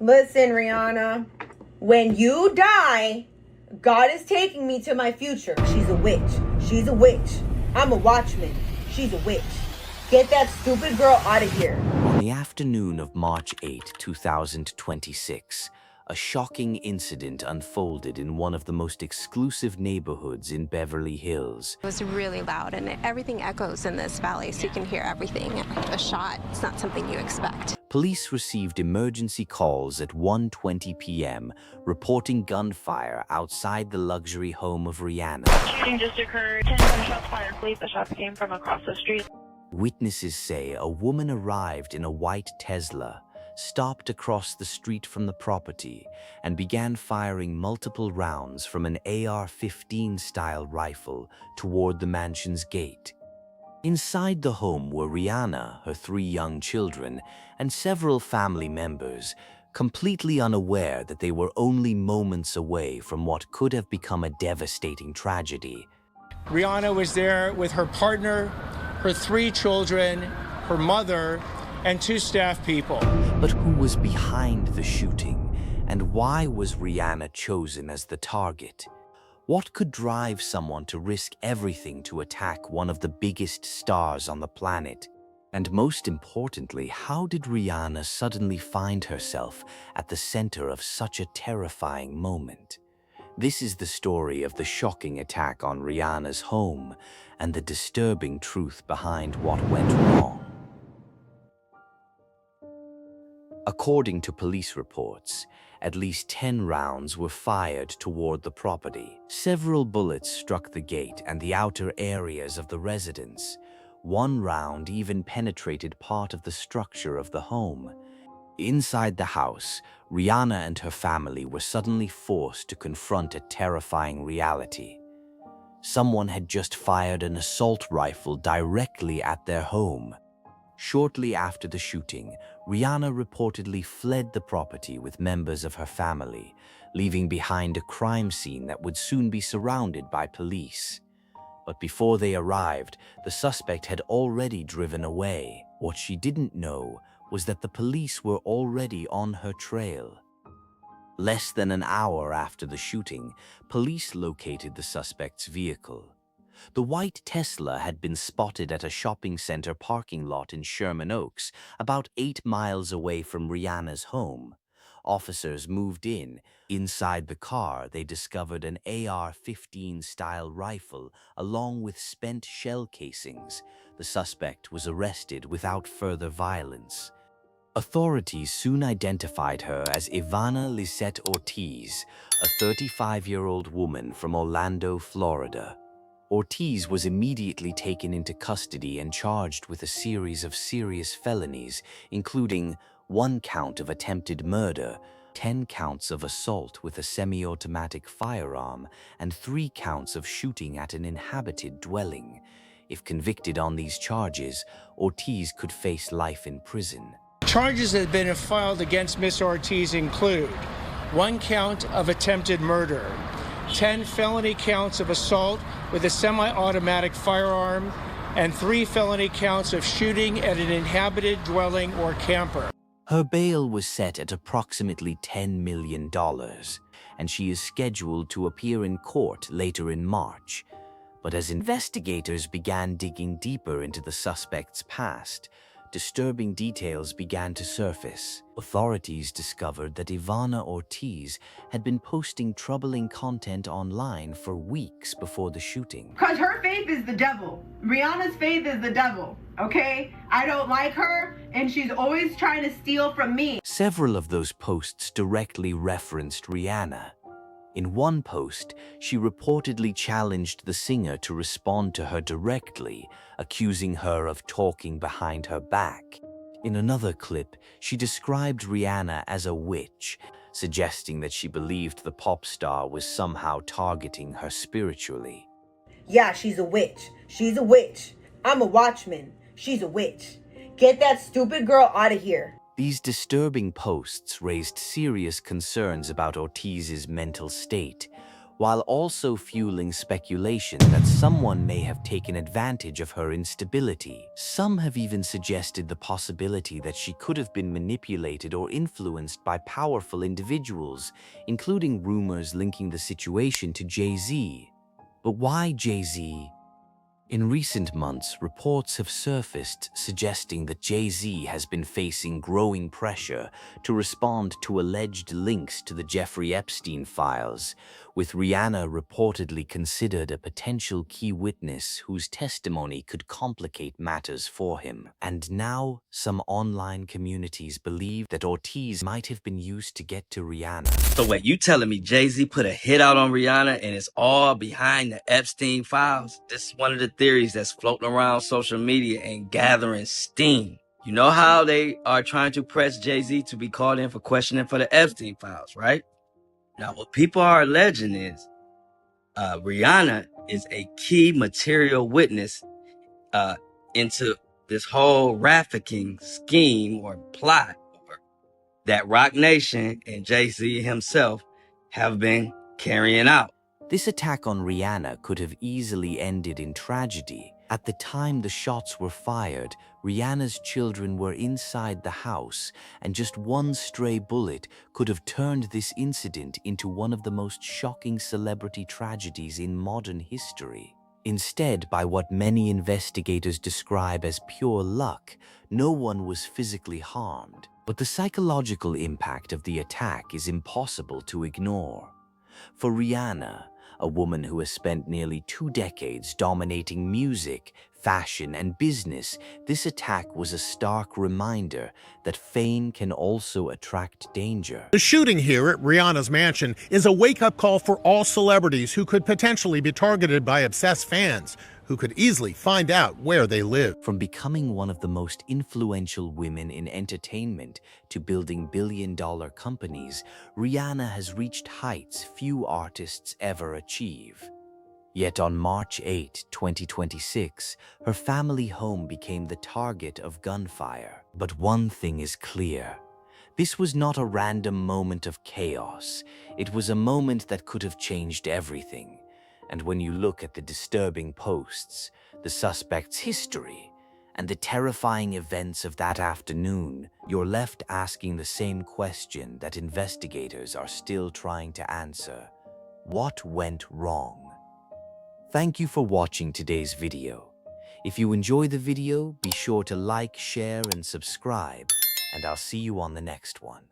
Listen, Rihanna, when you die, God is taking me to my future. She's a witch. She's a witch. I'm a watchman. She's a witch. Get that stupid girl out of here. On the afternoon of March 8, 2026, a shocking incident unfolded in one of the most exclusive neighborhoods in Beverly Hills. It was really loud, and everything echoes in this valley, so you can hear everything. A shot, it's not something you expect. Police received emergency calls at 1:20 p.m. reporting gunfire outside the luxury home of Rihanna. Shooting just occurred. 10 gunshots fired. Police. The shots came from across the street. Witnesses say a woman arrived in a white Tesla, stopped across the street from the property, and began firing multiple rounds from an AR-15 style rifle toward the mansion's gate. Inside the home were Rihanna, her 3 young children, and several family members, completely unaware that they were only moments away from what could have become a devastating tragedy. Rihanna was there with her partner, her 3 children, her mother, and 2 staff people. But who was behind the shooting, and why was Rihanna chosen as the target? What could drive someone to risk everything to attack one of the biggest stars on the planet? And most importantly, how did Rihanna suddenly find herself at the center of such a terrifying moment? This is the story of the shocking attack on Rihanna's home and the disturbing truth behind what went wrong. According to police reports, at least 10 rounds were fired toward the property. Several bullets struck the gate and the outer areas of the residence. One round even penetrated part of the structure of the home. Inside the house, Rihanna and her family were suddenly forced to confront a terrifying reality. Someone had just fired an assault rifle directly at their home. Shortly after the shooting, Rihanna reportedly fled the property with members of her family, leaving behind a crime scene that would soon be surrounded by police. But before they arrived, the suspect had already driven away. What she didn't know was that the police were already on her trail. Less than an hour after the shooting, police located the suspect's vehicle. The white Tesla had been spotted at a shopping center parking lot in Sherman Oaks, about 8 miles away from Rihanna's home. Officers moved in. Inside the car, they discovered an AR-15 style rifle along with spent shell casings. The suspect was arrested without further violence. Authorities soon identified her as Ivana Lisette Ortiz, a 35-year-old woman from Orlando, Florida. Ortiz was immediately taken into custody and charged with a series of serious felonies, including 1 count of attempted murder, 10 counts of assault with a semi-automatic firearm, and 3 counts of shooting at an inhabited dwelling. If convicted on these charges, Ortiz could face life in prison. Charges that have been filed against Ms. Ortiz include 1 count of attempted murder, 10 felony counts of assault with a semi-automatic firearm, and 3 felony counts of shooting at an inhabited dwelling or camper. Her bail was set at approximately $10 million, and she is scheduled to appear in court later in March. But as investigators began digging deeper into the suspect's past, disturbing details began to surface. Authorities discovered that Ivana Ortiz had been posting troubling content online for weeks before the shooting. Because her faith is the devil. Rihanna's faith is the devil, okay? I don't like her, and she's always trying to steal from me. Several of those posts directly referenced Rihanna. In one post, she reportedly challenged the singer to respond to her directly, accusing her of talking behind her back. In another clip, she described Rihanna as a witch, suggesting that she believed the pop star was somehow targeting her spiritually. Yeah, she's a witch. She's a witch. I'm a watchman. She's a witch. Get that stupid girl out of here. These disturbing posts raised serious concerns about Ortiz's mental state. while also fueling speculation that someone may have taken advantage of her instability. Some have even suggested the possibility that she could have been manipulated or influenced by powerful individuals, including rumors linking the situation to Jay-Z. But why Jay-Z? In recent months, reports have surfaced suggesting that Jay-Z has been facing growing pressure to respond to alleged links to the Jeffrey Epstein files, with Rihanna reportedly considered a potential key witness whose testimony could complicate matters for him. And now, some online communities believe that Ortiz might have been used to get to Rihanna. So wait, you telling me Jay-Z put a hit out on Rihanna and it's all behind the Epstein files? This is one of the theories that's floating around social media and gathering steam. You know how they are trying to press Jay-Z to be called in for questioning for the Epstein files, right? Now, what people are alleging is Rihanna is a key material witness into this whole trafficking scheme or plot that Roc Nation and Jay-Z himself have been carrying out. This attack on Rihanna could have easily ended in tragedy. At the time the shots were fired, Rihanna's children were inside the house, and just one stray bullet could have turned this incident into one of the most shocking celebrity tragedies in modern history. Instead, by what many investigators describe as pure luck, no one was physically harmed. But the psychological impact of the attack is impossible to ignore. For Rihanna, a woman who has spent nearly 2 decades dominating music, fashion, and business, this attack was a stark reminder that fame can also attract danger. The shooting here at Rihanna's mansion is a wake-up call for all celebrities who could potentially be targeted by obsessed fans who could easily find out where they live. From becoming one of the most influential women in entertainment to building billion-dollar companies, Rihanna has reached heights few artists ever achieve. Yet on March 8, 2026, her family home became the target of gunfire. But one thing is clear. This was not a random moment of chaos. It was a moment that could have changed everything. And when you look at the disturbing posts, the suspect's history, and the terrifying events of that afternoon, you're left asking the same question that investigators are still trying to answer. What went wrong? Thank you for watching today's video. If you enjoy the video, be sure to like, share, and subscribe, and I'll see you on the next one.